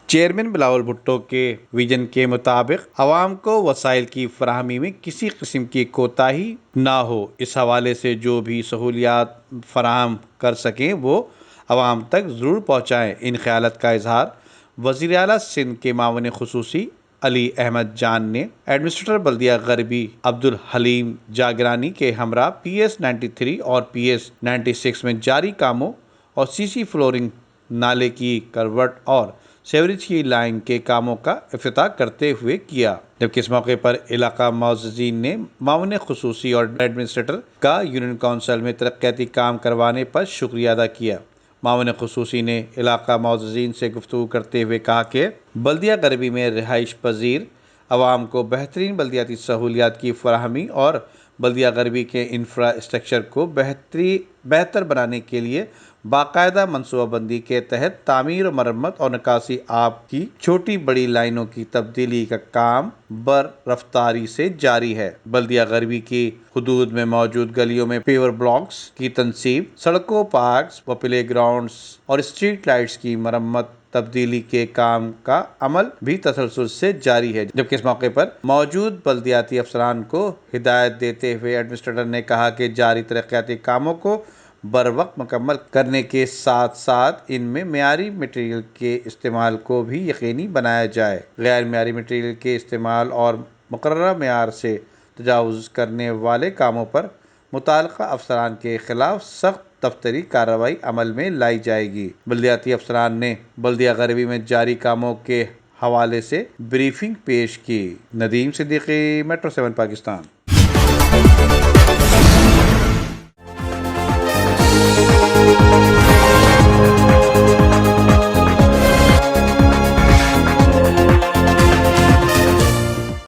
Chairman Bilawal Bhutto کے vision کے مطابق عوام کو وسائل کی فراہمی میں کسی قسم کی کوتاہی نہ ہو، اس حوالے سے جو بھی سہولیات فراہم کر سکیں وہ عوام تک ضرور پہنچائیں۔ ان خیالات کا اظہار وزیر اعلیٰ سندھ کے معاون خصوصی علی احمد جان نے ایڈمنسٹریٹر بلدیہ غربی عبدالحلیم جاگرانی کے ہمراہ PS 93 اور PS 96 میں جاری کاموں اور سی سی فلورنگ، نالے کی کروٹ اور سیوریج کی لائن کے کاموں کا افتتاح کرتے ہوئے کیا، جبکہ اس موقع پر علاقہ معززین نے معاون خصوصی اور ایڈمنسٹریٹر کا یونین کونسل میں ترقیاتی کام کروانے پر شکریہ ادا کیا۔ معاون خصوصی نے علاقہ معززین سے گفتگو کرتے ہوئے کہا کہ بلدیہ غربی میں رہائش پذیر عوام کو بہترین بلدیاتی سہولیات کی فراہمی اور بلدیہ غربی کے انفراسٹرکچر کو بہتر بنانے کے لیے باقاعدہ منصوبہ بندی کے تحت تعمیر و مرمت اور نکاسی آب کی چھوٹی بڑی لائنوں کی تبدیلی کا کام برفتاری سے جاری ہے۔ بلدیہ غربی کی حدود میں موجود گلیوں میں پیور بلاکس کی تنصیب، سڑکوں، پارکس و پلے گراؤنڈز اور اسٹریٹ لائٹس کی مرمت تبدیلی کے کام کا عمل بھی تسلسل سے جاری ہے، جبکہ اس موقع پر موجود بلدیاتی افسران کو ہدایت دیتے ہوئے ایڈمنسٹریٹر نے کہا کہ جاری ترقیاتی کاموں کو بروقت مکمل کرنے کے ساتھ ساتھ ان میں معیاری مٹیریل کے استعمال کو بھی یقینی بنایا جائے۔ غیر معیاری مٹیریل کے استعمال اور مقررہ معیار سے تجاوز کرنے والے کاموں پر متعلقہ افسران کے خلاف سخت دفتری کارروائی عمل میں لائی جائے گی۔ بلدیاتی افسران نے بلدیہ غربی میں جاری کاموں کے حوالے سے بریفنگ پیش کی۔ ندیم صدیقی، میٹرو 7 پاکستان۔